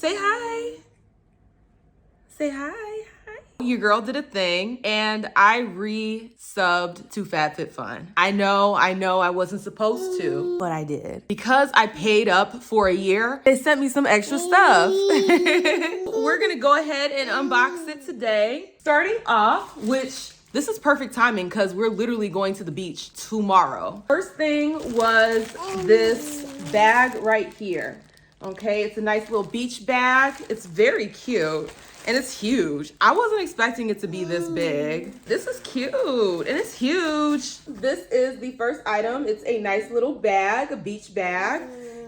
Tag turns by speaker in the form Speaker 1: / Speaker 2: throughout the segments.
Speaker 1: say hi. Say hi. Your girl did a thing and I re-subbed to FabFitFun. I know I wasn't supposed to, but I did. Because I paid up for a year, they sent me some extra stuff. We're gonna go ahead and unbox it today. Starting off, which this is perfect timing because we're literally going to the beach tomorrow. First thing was this bag right here. Okay, it's a nice little beach bag. It's very cute. And it's huge. I wasn't expecting it to be this big. This is cute and it's huge. This is the first item. It's a nice little bag, a beach bag,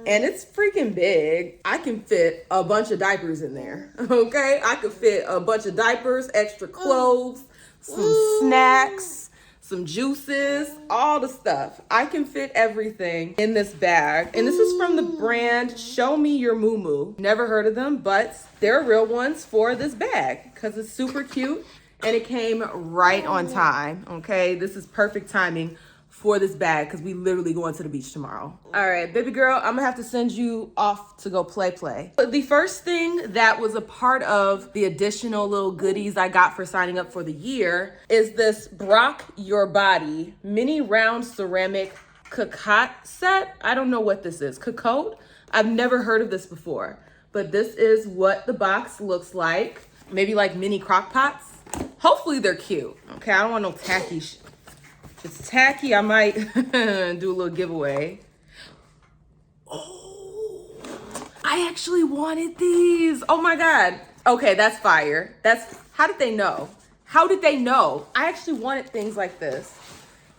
Speaker 1: and it's freaking big. I can fit a bunch of diapers in there, okay? I could fit a bunch of diapers, extra clothes, some snacks, some juices, all the stuff. I can fit everything in this bag. And this is from the brand Show Me Your Moo Moo. Never heard of them, but they're real ones for this bag because it's super cute and it came right on time, okay? This is perfect timing for this bag because we literally going to the beach tomorrow. All right, baby girl, I'm gonna have to send you off to go play. But the first thing that was a part of the additional little goodies I got for signing up for the year is this Brock Your Body mini round ceramic cocotte set. I don't know what this is, cocotte? I've never heard of this before, but this is what the box looks like. Maybe like mini crock pots. Hopefully they're cute, okay? I don't want no tacky shit. It's tacky, I might do a little giveaway. Oh, I actually wanted these. Oh my God. Okay, that's fire. How did they know? How did they know? I actually wanted things like this.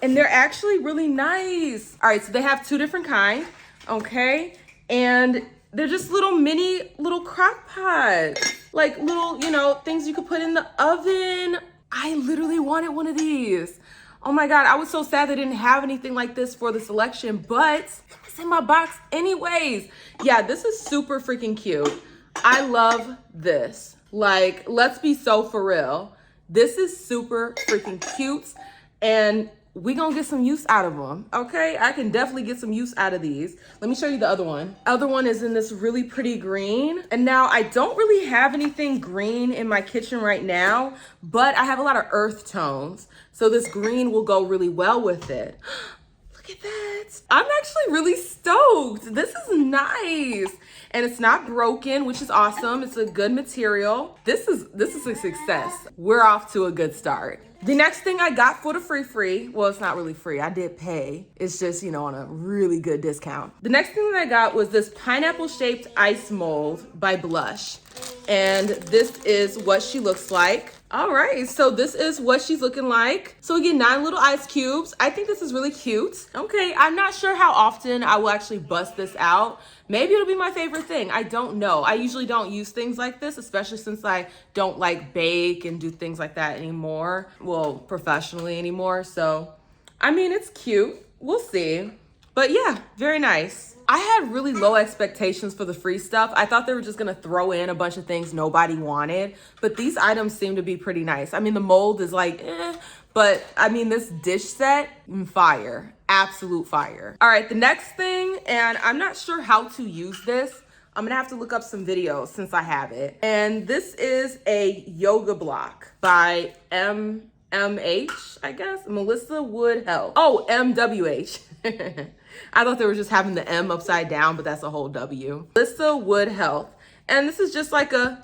Speaker 1: And they're actually really nice. All right, so they have two different kinds, okay? And they're just little crock pots. Like little, things you could put in the oven. I literally wanted one of these. Oh my God, I was so sad they didn't have anything like this for the selection, but it's in my box anyways. Yeah, this is super freaking cute. I love this. Like, let's be so for real. This is super freaking cute and we gonna get some use out of them, okay? I can definitely get some use out of these. Let me show you the other one. Other one is in this really pretty green. And now I don't really have anything green in my kitchen right now, but I have a lot of earth tones. So this green will go really well with it. Look at that. I'm actually really stoked. This is nice. And it's not broken, which is awesome. It's a good material. This is a success. We're off to a good start. The next thing I got for the free, well, it's not really free. I did pay. It's just, on a really good discount. The next thing that I got was this pineapple shaped ice mold by Blush. And this is what she looks like. All right, so this is what she's looking like. So we get 9 little ice cubes. I think this is really cute. Okay, I'm not sure how often I will actually bust this out. Maybe it'll be my favorite thing. I don't know. I usually don't use things like this, especially since I don't like bake and do things like that anymore. Well, professionally anymore. So, I mean, it's cute. We'll see. But yeah, very nice. I had really low expectations for the free stuff. I thought they were just gonna throw in a bunch of things nobody wanted, but these items seem to be pretty nice. I mean, the mold is like, but I mean, this dish set, fire, absolute fire. All right, the next thing, and I'm not sure how to use this. I'm gonna have to look up some videos since I have it. And this is a yoga block by MH, I guess, Melissa Wood Health. Oh, MWH. I thought they were just having the M upside down, but that's a whole W. Melissa Wood Health. And this is just like a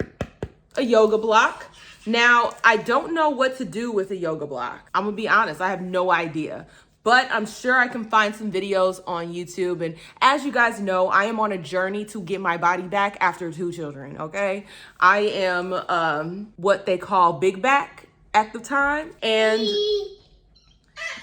Speaker 1: yoga block. Now, I don't know what to do with a yoga block. I'm gonna be honest, I have no idea. But I'm sure I can find some videos on YouTube. And as you guys know, I am on a journey to get my body back after 2 children, okay? I am what they call big back at the time. And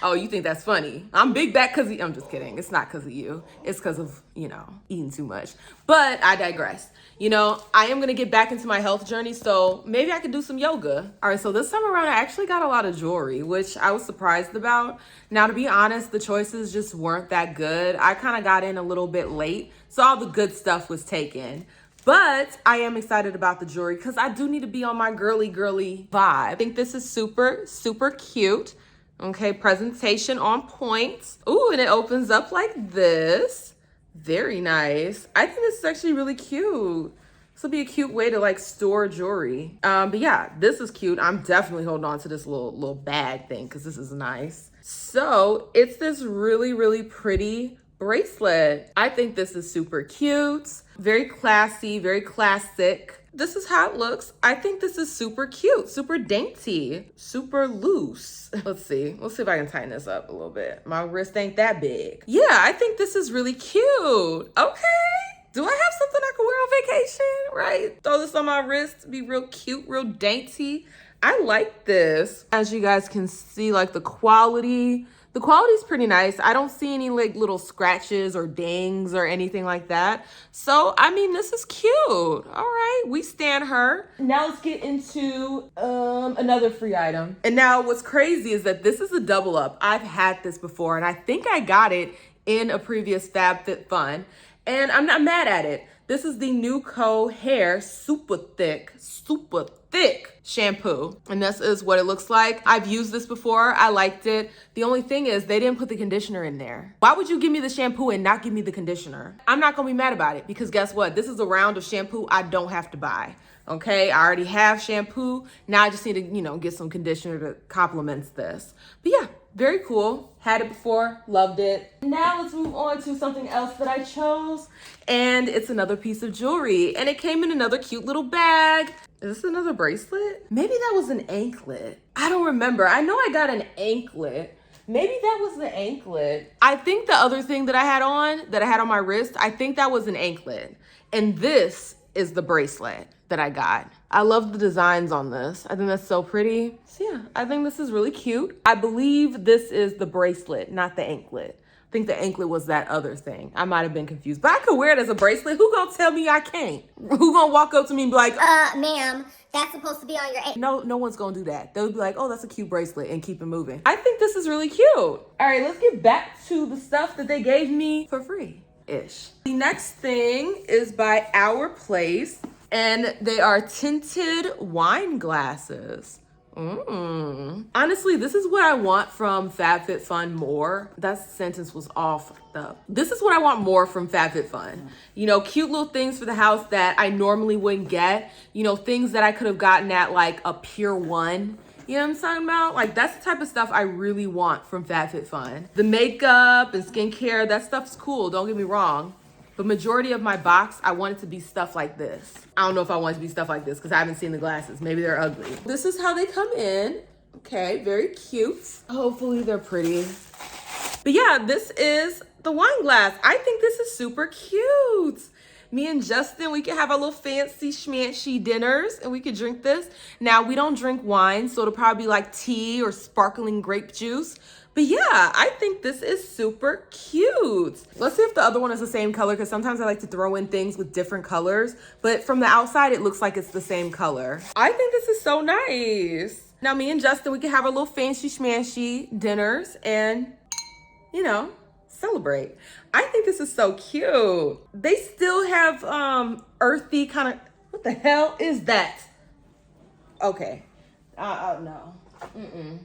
Speaker 1: oh, you think that's funny? I'm big back because I'm just kidding. It's not because of you. It's because of, eating too much. But I digress. I am going to get back into my health journey, so maybe I could do some yoga. All right, so this time around, I actually got a lot of jewelry, which I was surprised about. Now, to be honest, the choices just weren't that good. I kind of got in a little bit late, so all the good stuff was taken. But I am excited about the jewelry because I do need to be on my girly vibe. I think this is super, super cute. Okay, presentation on point. Ooh, and it opens up like this. Very nice. I think this is actually really cute. This will be a cute way to like store jewelry. But yeah, this is cute. I'm definitely holding on to this little bag thing because this is nice. So it's this really, really pretty bracelet. I think this is super cute, very classy, very classic. This is how it looks. I think this is super cute, super dainty, super loose. Let's see if I can tighten this up a little bit. My wrist ain't that big. Yeah, I think this is really cute. Okay. Do I have something I can wear on vacation, right? Throw this on my wrist, be real cute, real dainty. I like this. As you guys can see, like the quality is pretty nice. I don't see any like little scratches or dings or anything like that. So, I mean, this is cute. All right, we stand her. Now let's get into another free item. And now what's crazy is that this is a double up. I've had this before and I think I got it in a previous FabFitFun. And I'm not mad at it. This is the Nuco Hair Super Thick shampoo. And this is what it looks like. I've used this before. I liked it. The only thing is they didn't put the conditioner in there. Why would you give me the shampoo and not give me the conditioner? I'm not gonna be mad about it because guess what? This is a round of shampoo I don't have to buy. Okay, I already have shampoo. Now I just need to, get some conditioner to complement this. But yeah, very cool. Had it before, loved it. Now let's move on to something else that I chose. And it's another piece of jewelry. And it came in another cute little bag. Is this another bracelet? Maybe that was an anklet. I don't remember. I know I got an anklet. Maybe that was the anklet. I think the other thing that I had on my wrist, I think that was an anklet. And this is the bracelet that I got. I love the designs on this. I think that's so pretty. So yeah, I think this is really cute. I believe this is the bracelet, not the anklet. I think the anklet was that other thing. I might have been confused, but I could wear it as a bracelet. Who gonna tell me I can't? Who gonna walk up to me and be like,
Speaker 2: ma'am, that's supposed to be on your ankle.
Speaker 1: No one's gonna do that. They'll be like, oh, that's a cute bracelet and keep it moving. I think this is really cute. All right, let's get back to the stuff that they gave me for free-ish. The next thing is by Our Place, and they are tinted wine glasses. Honestly, this is what I want from FabFitFun more. That sentence was all fucked up. This is what I want more from FabFitFun. Cute little things for the house that I normally wouldn't get. Things that I could have gotten at like a Pier 1. You know what I'm talking about? Like, that's the type of stuff I really want from FabFitFun. The makeup and skincare, that stuff's cool, don't get me wrong. But majority of my box, I want it to be stuff like this. I don't know if I want it to be stuff like this because I haven't seen the glasses. Maybe they're ugly. This is how they come in. Okay, very cute. Hopefully they're pretty. But yeah, this is the wine glass. I think this is super cute. Me and Justin, we can have our little fancy schmancy dinners and we could drink this. Now, we don't drink wine, so it'll probably be like tea or sparkling grape juice. But yeah, I think this is super cute. Let's see if the other one is the same color because sometimes I like to throw in things with different colors. But from the outside, it looks like it's the same color. I think this is so nice. Now, me and Justin, we can have our little fancy schmancy dinners and, celebrate. I think this is so cute. They still have earthy kind of, what the hell is that? Okay, no.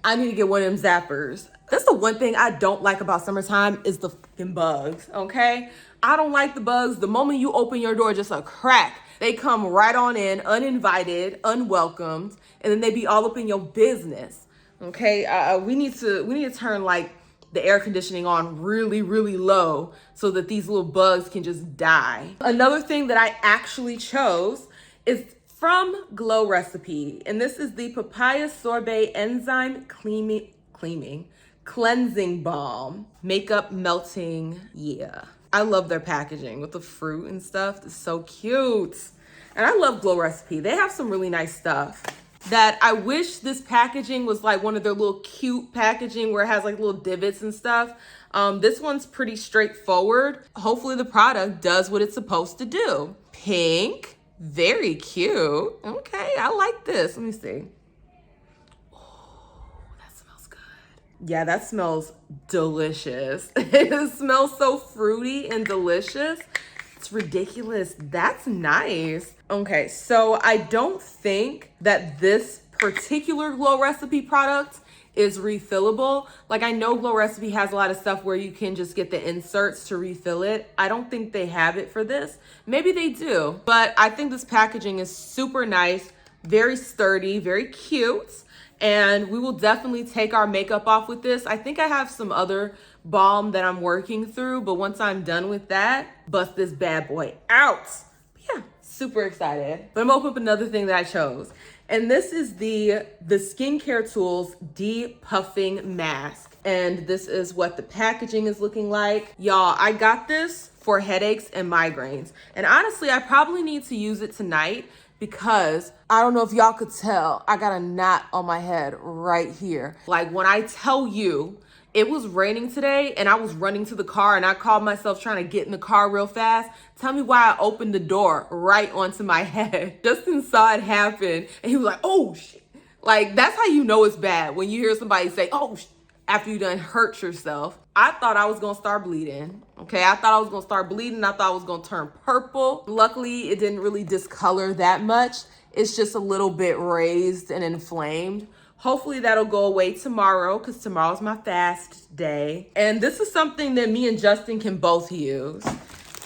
Speaker 1: I need to get one of them zappers. That's the one thing I don't like about summertime is the fucking bugs, okay? I don't like the bugs. The moment you open your door, just a crack, they come right on in, uninvited, unwelcomed, and then they be all up in your business, okay? We need to turn like the air conditioning on really, really low so that these little bugs can just die. Another thing that I actually chose is from Glow Recipe, and this is the Papaya Sorbet Enzyme Cleansing Balm. Makeup melting, yeah. I love their packaging with the fruit and stuff. It's so cute. And I love Glow Recipe. They have some really nice stuff that I wish this packaging was like one of their little cute packaging where it has like little divots and stuff. This one's pretty straightforward. Hopefully the product does what it's supposed to do. Pink. Very cute. Okay, I like this. Let me see. Oh, that smells good. Yeah, that smells delicious. It smells so fruity and delicious. It's ridiculous. That's nice. Okay, so I don't think that this particular Glow Recipe product is refillable. Like I know Glow Recipe has a lot of stuff where you can just get the inserts to refill it. I don't think they have it for this. Maybe they do, but I think this packaging is super nice, very sturdy, very cute. And we will definitely take our makeup off with this. I think I have some other balm that I'm working through, but once I'm done with that, bust this bad boy out. Yeah, super excited. But I'm gonna open up another thing that I chose. And this is the Skincare Tools Depuffing Mask. And this is what the packaging is looking like. Y'all, I got this for headaches and migraines. And honestly, I probably need to use it tonight because I don't know if y'all could tell, I got a knot on my head right here. Like when I tell you, it was raining today and I was running to the car and I called myself trying to get in the car real fast. Tell me why I opened the door right onto my head. Justin saw it happen and he was like, oh shit. Like that's how you know it's bad, when you hear somebody say, oh shit, after you done hurt yourself. I thought I was gonna start bleeding. Okay, I thought I was gonna start bleeding. I thought I was gonna turn purple. Luckily, it didn't really discolor that much. It's just a little bit raised and inflamed. Hopefully that'll go away tomorrow because tomorrow's my fast day. And this is something that me and Justin can both use.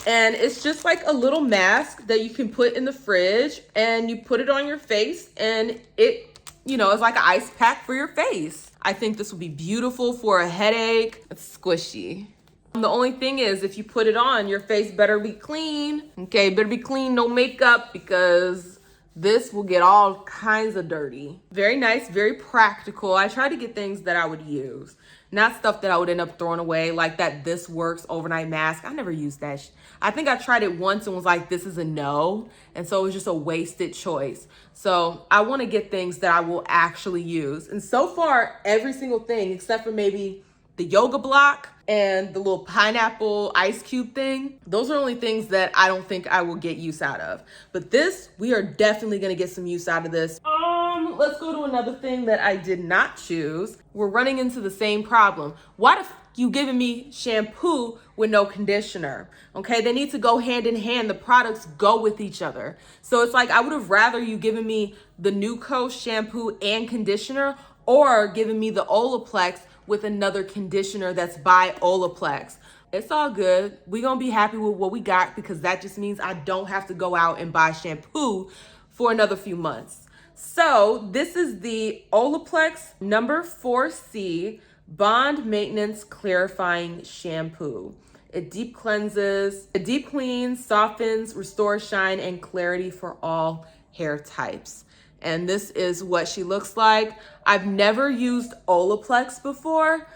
Speaker 1: And it's just like a little mask that you can put in the fridge and you put it on your face and it, you know, it's like an ice pack for your face. I think this will be beautiful for a headache. It's squishy. The only thing is if you put it on, your face better be clean. Okay, better be clean, no makeup, because this will get all kinds of dirty. Very nice, very practical. I try to get things that I would use, not stuff that I would end up throwing away, like that This Works overnight mask. I never used that. I think I tried it once and was like, this is a no. And so it was just a wasted choice. So I want to get things that I will actually use. And so far, every single thing, except for maybe the yoga block and the little pineapple ice cube thing, those are only things that I don't think I will get use out of. But this, we are definitely gonna get some use out of this. Let's go to another thing that I did not choose. We're running into the same problem. Why the you giving me shampoo with no conditioner? Okay, they need to go hand in hand. The products go with each other. So it's like, I would have rather you given me the Nuco shampoo and conditioner, or giving me the Olaplex with another conditioner that's by Olaplex. It's all good. We're gonna be happy with what we got because that just means I don't have to go out and buy shampoo for another few months. So this is the Olaplex number 4C Bond Maintenance Clarifying Shampoo. It deep cleanses, it deep cleans, softens, restores shine and clarity for all hair types. And this is what she looks like. I've never used Olaplex before,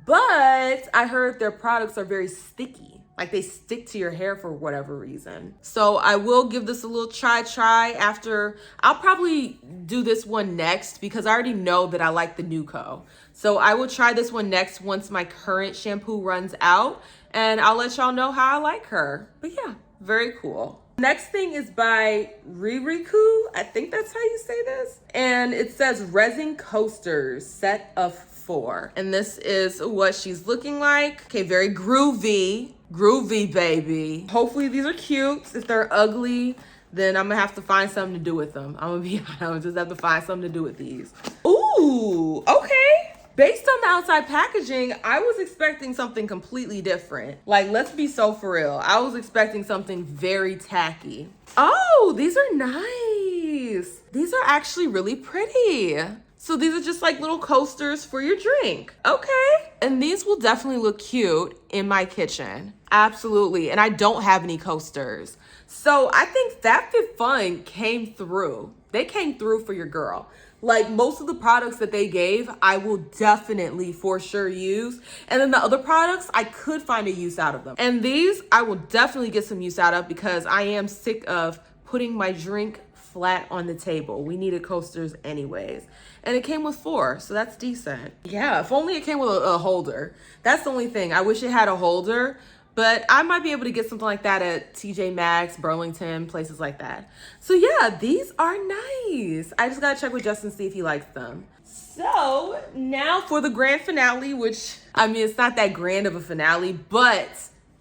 Speaker 1: but I heard their products are very sticky. Like they stick to your hair for whatever reason. So I will give this a little try after. I'll probably do this one next because I already know that I like the Nuco. So I will try this one next once my current shampoo runs out, and I'll let y'all know how I like her. But yeah, very cool. Next thing is by Ririku. I think that's how you say this. And it says Resin Coasters, set of 4. And this is what she's looking like. Okay, very groovy. Groovy, baby. Hopefully these are cute. If they're ugly, then I'm gonna have to find something to do with them. I'm gonna just have to find something to do with these. Ooh, okay. Based on the outside packaging, I was expecting something completely different. Like, let's be so for real. I was expecting something very tacky. Oh, these are nice. These are actually really pretty. So these are just like little coasters for your drink. Okay. And these will definitely look cute in my kitchen. Absolutely. And I don't have any coasters. So I think FabFitFun came through. They came through for your girl. Like most of the products that they gave, I will definitely for sure use. And then the other products, I could find a use out of them. And these, I will definitely get some use out of because I am sick of putting my drink flat on the table. We needed coasters anyways. And it came with 4, so that's decent. Yeah, if only it came with a holder. That's the only thing. I wish it had a holder. But I might be able to get something like that at TJ Maxx, Burlington, places like that. So yeah, these are nice. I just gotta check with Justin, see if he likes them. So now for the grand finale, which, I mean, it's not that grand of a finale, but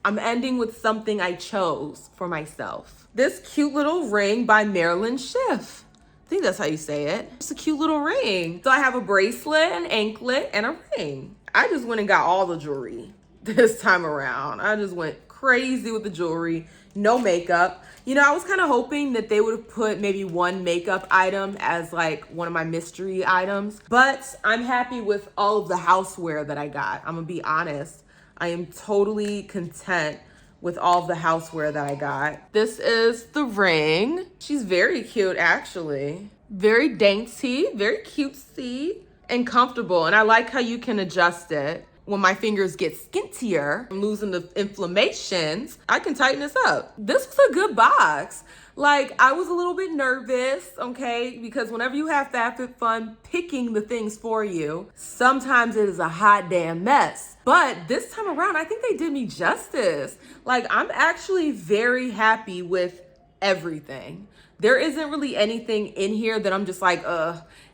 Speaker 1: I'm ending with something I chose for myself. This cute little ring by Marilyn Schiff. think that's how you say it. It's a cute little ring. So I have a bracelet, an anklet, and a ring. I just went and got all the jewelry this time around. I just went crazy with the jewelry, no makeup. You know, I was kind of hoping that they would have put maybe one makeup item as like one of my mystery items, but I'm happy with all of the houseware that I got. I'm gonna be honest. I am totally content with all of the houseware that I got. This is the ring. She's very cute, actually. Very dainty, very cutesy and comfortable. And I like how you can adjust it. When my fingers get skintier, I'm losing the inflammations, I can tighten this up. This was a good box. Like, I was a little bit nervous, okay? Because whenever you have FabFitFun picking the things for you, sometimes it is a hot damn mess. But this time around, I think they did me justice. Like, I'm actually very happy with everything. There isn't really anything in here that I'm just like,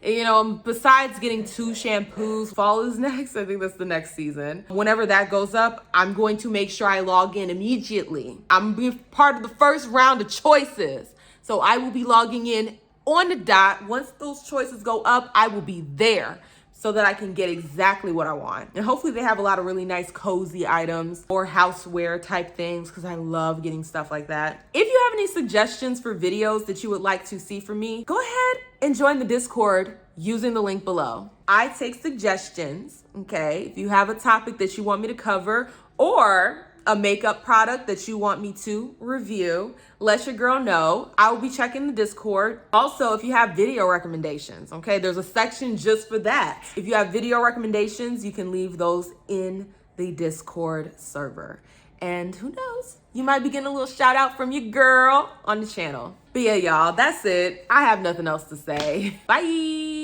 Speaker 1: you know, besides getting 2 shampoos. Fall is next. I think that's the next season. Whenever that goes up, I'm going to make sure I log in immediately. I'm being part of the first round of choices. So I will be logging in on the dot. Once those choices go up, I will be there so that I can get exactly what I want. And hopefully they have a lot of really nice cozy items or houseware type things, because I love getting stuff like that. If you have any suggestions for videos that you would like to see from me, go ahead and join the Discord using the link below. I take suggestions, okay? If you have a topic that you want me to cover or a makeup product that you want me to review, let your girl know. I will be checking the Discord. Also, if you have video recommendations, okay, there's a section just for that. If you have video recommendations, you can leave those in the Discord server. And who knows, you might be getting a little shout out from your girl on the channel. But yeah, y'all, that's it. I have nothing else to say. Bye.